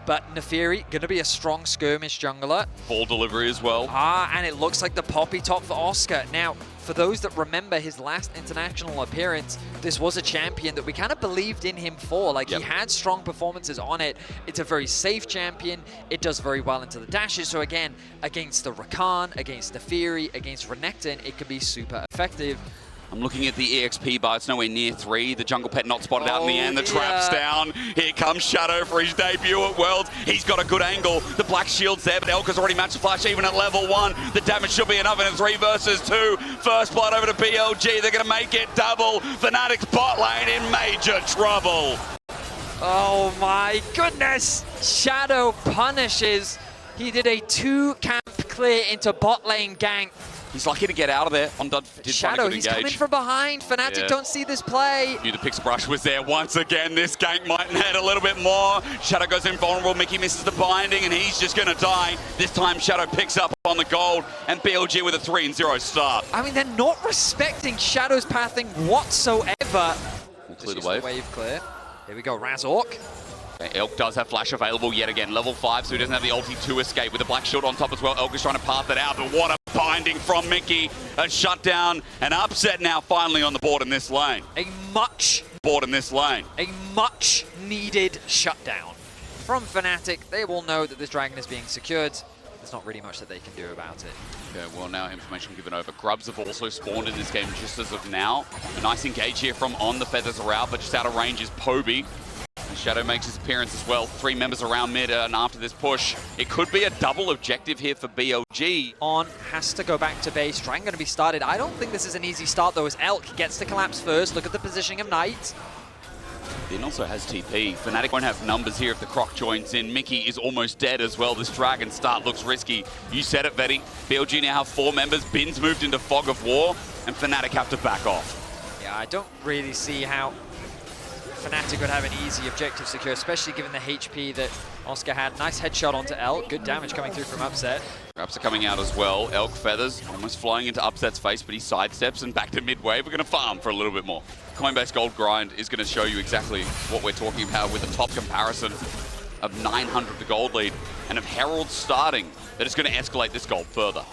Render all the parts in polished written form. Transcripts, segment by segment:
But Nefiri, going to be a strong skirmish jungler. Ball delivery as well. And it looks like the poppy top for Oscar. Now, for those that remember his last international appearance, this was a champion that we kind of believed in him for. Like, he had strong performances on it. It's a very safe champion. It does very well into the dashes. So again, against the Rakan, against Nefiri, against Renekton, it can be super effective. I'm looking at the EXP bar, it's nowhere near 3. The jungle pet not spotted out in the end, the trap's down. Here comes Shadow for his debut at Worlds. He's got a good angle. The black shield's there, but Elk has already matched the flash even at level 1. The damage should be enough in a 3 versus 2. First blood over to BLG, they're gonna make it double. Fnatic's bot lane in major trouble. Oh my goodness! Shadow punishes. He did a 2-camp clear into bot lane gank. He's lucky to get out of there. Shadow, he's coming from behind. Fnatic don't see this play. Knew the Pix brush was there once again. This gank might need a little bit more. Shadow goes invulnerable. Mickey misses the binding, and he's just going to die. This time, Shadow picks up on the gold, and BLG with a 3-0 start. I mean, they're not respecting Shadow's pathing whatsoever. We'll clear the wave. Wave clear. Here we go, Razork. Elk does have flash available yet again. Level 5, so he doesn't have the ulti to escape with the black shield on top as well. Elk is trying to path it out, but what a binding from Mickey. A shutdown, an upset now finally on the board in this lane. A much needed shutdown from Fnatic. They will know that this dragon is being secured. There's not really much that they can do about it. Okay, well now information given over. Grubs have also spawned in this game just as of now. A nice engage here from On. The feathers are out, but just out of range is Poby. Shadow makes his appearance as well. 3 members around mid, and after this push, it could be a double objective here for BLG. On has to go back to base. Dragon going to be started. I don't think this is an easy start, though, as Elk gets to collapse first. Look at the positioning of Knight. Then also has TP. Fnatic won't have numbers here if the Croc joins in. Mickey is almost dead as well. This Dragon start looks risky. You said it, Vetty. BLG now have 4 members. Bin's moved into Fog of War, and Fnatic have to back off. Yeah, I don't really see how Fnatic would have an easy objective secure, especially given the HP that Oscar had. Nice headshot onto Elk. Good damage coming through from Upset. Grabs are coming out as well. Elk feathers almost flying into Upset's face, but he sidesteps and back to midway. We're going to farm for a little bit more. Coinbase Gold Grind is going to show you exactly what we're talking about with a top comparison of 900 to gold lead and of Herald starting. That is going to escalate this gold further.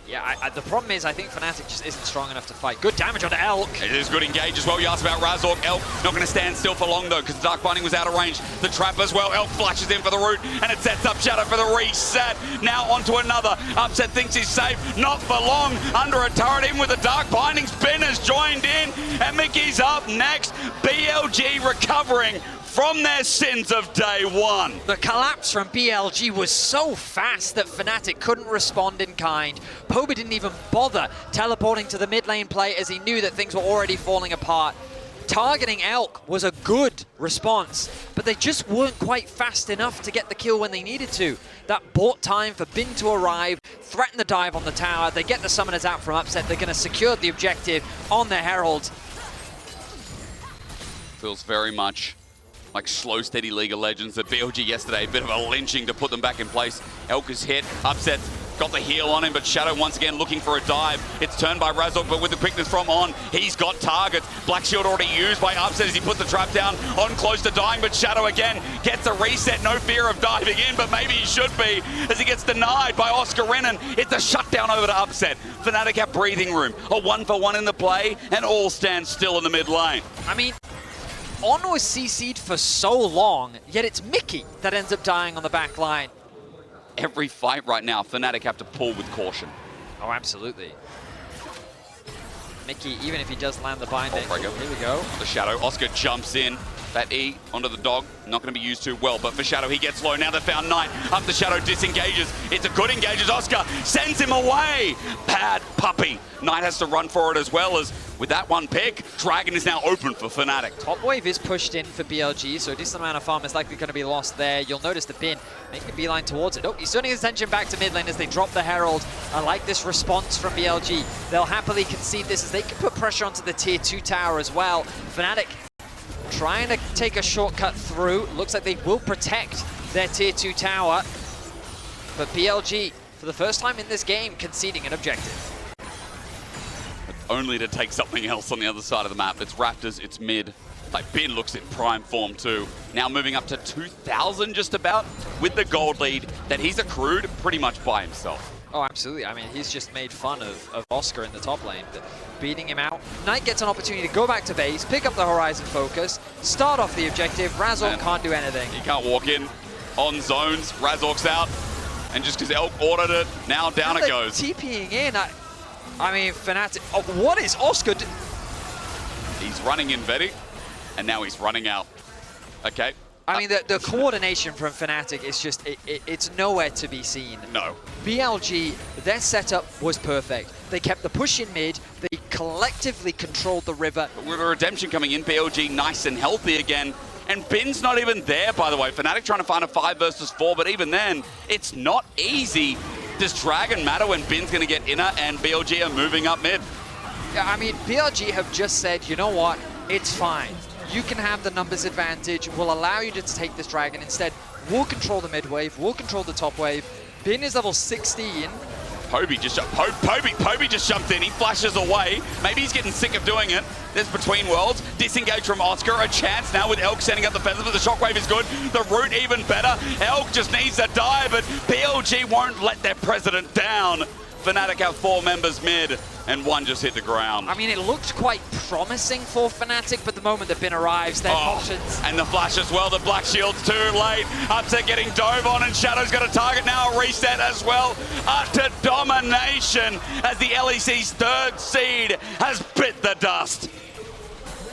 Yeah, the problem is I think Fnatic just isn't strong enough to fight. Good damage onto Elk. It is good engage as well. You asked about Razork. Elk not going to stand still for long though because the Dark Binding was out of range. The trap as well. Elk flashes in for the root and it sets up Shadow for the reset. Now onto another. Upset thinks he's safe. Not for long. Under a turret in with the Dark Binding. Spin has joined in and Mickey's up next. BLG recovering from their sins of day 1. The collapse from BLG was so fast that Fnatic couldn't respond in kind. Poby didn't even bother teleporting to the mid lane play as he knew that things were already falling apart. Targeting Elk was a good response, but they just weren't quite fast enough to get the kill when they needed to. That bought time for Bin to arrive, threaten the dive on the tower. They get the summoners out from Upset. They're going to secure the objective on their Herald. Feels very much like slow, steady League of Legends. At BLG yesterday, a bit of a lynching to put them back in place. Elk is hit, Upset got the heal on him, but Shadow once again looking for a dive. It's turned by Razork, but with the quickness from On, he's got targets. Black Shield already used by Upset as he puts the trap down. On close to dying, but Shadow again gets a reset. No fear of diving in, but maybe he should be as he gets denied by Oscar Renan. It's a shutdown over to Upset. Fnatic have breathing room. A 1-for-1 in the play, and all stand still in the mid lane. I mean, On was CC'd for so long, yet it's Mickey that ends up dying on the back line. Every fight right now, Fnatic have to pull with caution. Oh, absolutely. Mickey, even if he does land the binding. Oh, here we go. The Shadow, Oscar jumps in. That E onto the dog, not going to be used too well, but for Shadow, he gets low. Now they found Knight. Up the Shadow disengages. It's a good engage as Oscar sends him away. Bad puppy. Knight has to run for it as well as with that one pick, Dragon is now open for Fnatic. Top wave is pushed in for BLG, so a decent amount of farm is likely going to be lost there. You'll notice the Bin making a beeline towards it. Oh, he's turning his attention back to mid lane as they drop the Herald. I like this response from BLG. They'll happily concede this as they can put pressure onto the tier 2 tower as well. Fnatic trying to take a shortcut through. Looks like they will protect their tier 2 tower. But BLG, for the first time in this game, conceding an objective. Only to take something else on the other side of the map. It's Raptors, it's mid. Like, Bin looks in prime form too. Now moving up to 2,000 just about with the gold lead that he's accrued pretty much by himself. Oh, absolutely. I mean, he's just made fun of Oscar in the top lane, but beating him out. Knight gets an opportunity to go back to base, pick up the Horizon focus, start off the objective. Razork can't do anything. He can't walk in on zones. Razork's out. And just because Elk ordered it, now down it goes. TPing in. I mean, Fnatic. Oh, what is Oscar do? He's running in Vedi, and now he's running out. Okay. I mean, the coordination from Fnatic is just, it's nowhere to be seen. No. BLG, their setup was perfect. They kept the push in mid, they collectively controlled the river. But with a redemption coming in, BLG nice and healthy again. And Bin's not even there, by the way. Fnatic trying to find a 5 versus 4, but even then, it's not easy. Does Dragon matter when Bin's going to get inner and BLG are moving up mid? Yeah, I mean, BLG have just said, you know what, it's fine. You can have the numbers advantage. We'll allow you to take this dragon. Instead, we'll control the mid wave. We'll control the top wave. Bin is level 16. Poby just jumped in. He flashes away. Maybe he's getting sick of doing it. There's Between Worlds. Disengage from Oscar. A chance now with Elk sending up the feathers, but the shockwave is good. The root even better. Elk just needs to die, but BLG won't let their president down. Fnatic have 4 members mid, and 1 just hit the ground. I mean, it looked quite promising for Fnatic, but the moment that Bin arrives, their options. And the flash as well, the Black Shield's too late. Upset getting dove on, and Shadow's got a target now, a reset as well. Utter domination as the LEC's 3rd seed has bit the dust.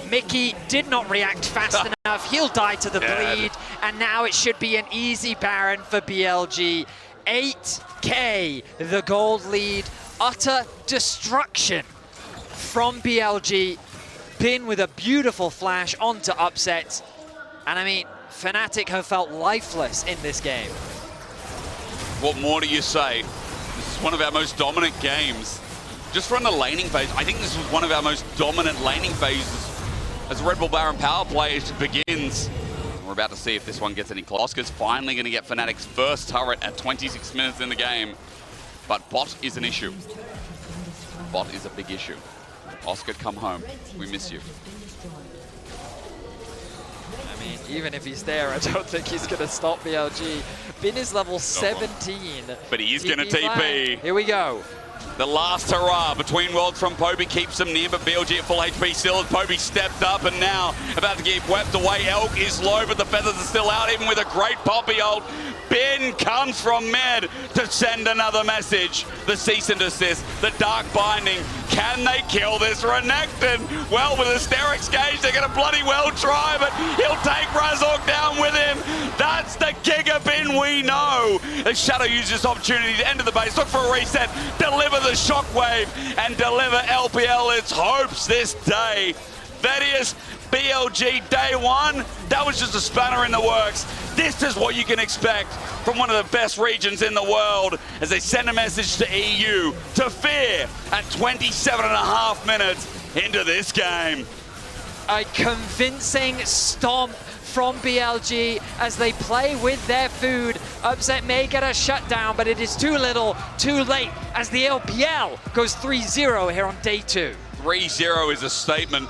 Mickey did not react fast enough. He'll die to the bleed, and now it should be an easy Baron for BLG. 8K, the gold lead. Utter destruction from BLG. Bin with a beautiful flash onto Upset. And I mean, Fnatic have felt lifeless in this game. What more do you say? This is one of our most dominant games. Just from the laning phase, I think this was one of our most dominant laning phases as Red Bull Baron power play begins. We're about to see if this one gets any close. Oscar's finally going to get Fnatic's first turret at 26 minutes in the game. But bot is an issue. Bot is a big issue. Oscar, come home. We miss you. I mean, even if he's there, I don't think he's going to stop BLG. Bin is level 17. But he is going to TP. Here we go. The last hurrah Between Worlds from Poby keeps him near, but BLG at full HP still as Poby stepped up and now about to get wept away. Elk is low, but the feathers are still out, even with a great Poppy ult. Bin comes from mid to send another message. The cease and desist, the dark binding. Can they kill this Renekton? Well, with Asterix Gauge, they're going to bloody well try, but he'll take Razork down with him. That's the Giga Bin we know. As Shadow uses this opportunity to enter the base, look for a reset, deliver the shockwave, and deliver LPL its hopes this day. Vedius, BLG day 1, that was just a spanner in the works. This is what you can expect from one of the best regions in the world as they send a message to EU to fear at 27.5 minutes into this game. A convincing stomp from BLG as they play with their food. Upset may get a shutdown, but it is too little, too late as the LPL goes 3-0 here on day 2. 3-0 is a statement.